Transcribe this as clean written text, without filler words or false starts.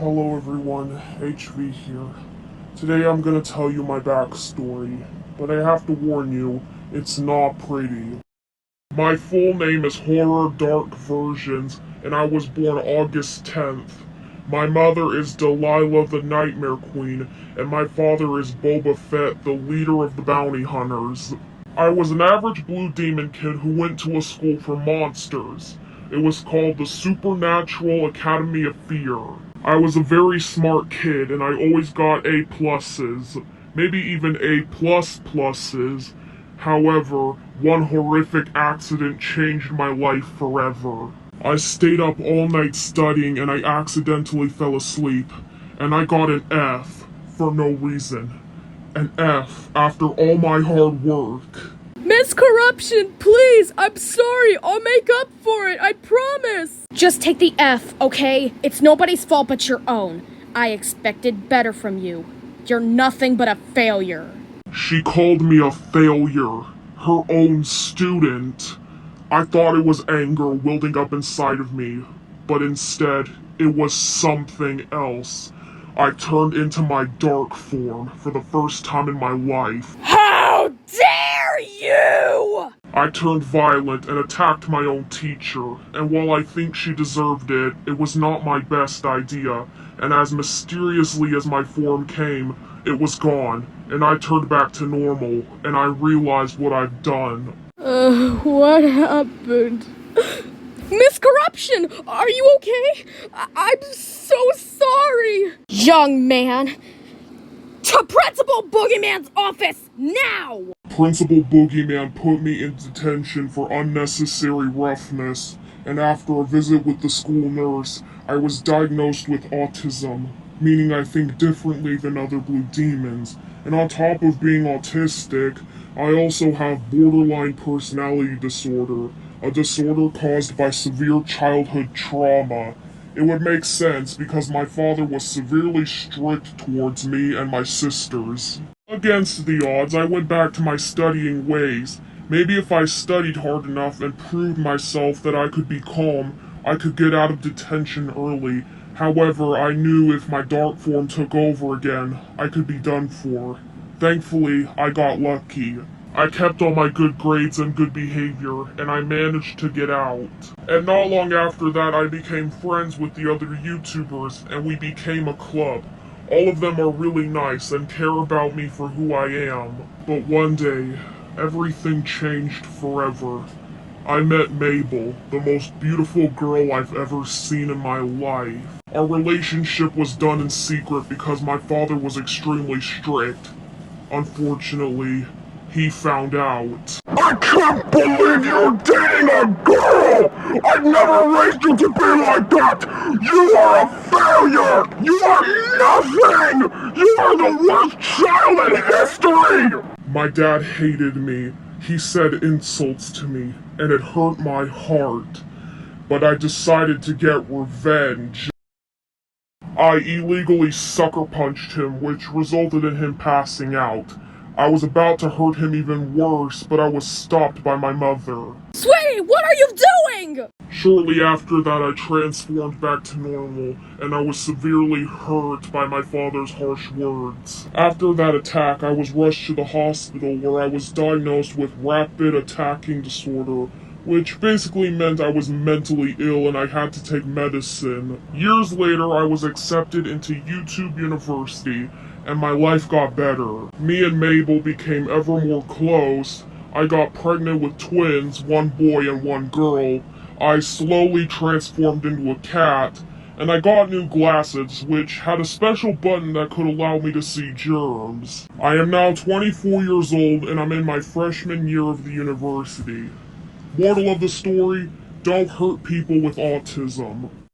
Hello everyone, HV here. Today I'm gonna tell you my backstory, but I have to warn you, it's not pretty. My full name is Horror Dark Versions, and I was born August 10th. My mother is Delilah the Nightmare Queen, and my father is Boba Fett, the leader of the bounty hunters. I was an average blue demon kid who went to a school for monsters. It was called the Supernatural Academy of Fear. I was a very smart kid and I always got A pluses, maybe even A plus pluses. However, one horrific accident changed my life forever. I stayed up all night studying and I accidentally fell asleep, and I got an F for no reason. An F after all my hard work. Miss Corruption, please! I'm sorry! I'll make up for it, I promise! Just take the F, okay? It's nobody's fault but your own. I expected better from you. You're nothing but a failure. She called me a failure. Her own student. I thought it was anger building up inside of me, but instead, it was something else. I turned into my dark form for the first time in my life. How dare you! I turned violent and attacked my own teacher, and while I think she deserved it, it was not my best idea, and as mysteriously as my form came, it was gone, and I turned back to normal, and I realized what I've done. What happened? Miss Corruption, are you okay? I'm so sorry! Young man, to Principal Boogeyman's office, now! Principal Boogeyman put me in detention for unnecessary roughness, and after a visit with the school nurse, I was diagnosed with autism, meaning I think differently than other blue demons, and on top of being autistic, I also have borderline personality disorder, a disorder caused by severe childhood trauma. It would make sense because my father was severely strict towards me and my sisters. Against the odds, I went back to my studying ways. Maybe if I studied hard enough and proved myself that I could be calm, I could get out of detention early. However, I knew if my dark form took over again, I could be done for. Thankfully, I got lucky. I kept all my good grades and good behavior, and I managed to get out. And not long after that, I became friends with the other YouTubers, and we became a club. All of them are really nice and care about me for who I am. But one day, everything changed forever. I met Mabel, the most beautiful girl I've ever seen in my life. Our relationship was done in secret because my father was extremely strict. Unfortunately, he found out. I can't believe you're dating a girl! I've never raised you to be like that! You are a failure! You are nothing! You are the worst child in history! My dad hated me. He said insults to me, and it hurt my heart. But I decided to get revenge. I illegally sucker punched him, which resulted in him passing out. I was about to hurt him even worse, but I was stopped by my mother. Sweetie, what are you doing? Shortly after that, I transformed back to normal, and I was severely hurt by my father's harsh words. After that attack, I was rushed to the hospital where I was diagnosed with rapid attacking disorder, which basically meant I was mentally ill and I had to take medicine. Years later, I was accepted into YouTube University, and my life got better. Me and Mabel became ever more close. I got pregnant with twins, one boy and one girl. I slowly transformed into a cat, and I got new glasses, which had a special button that could allow me to see germs. I am now 24 years old, and I'm in my freshman year of the university. Moral of the story, don't hurt people with autism.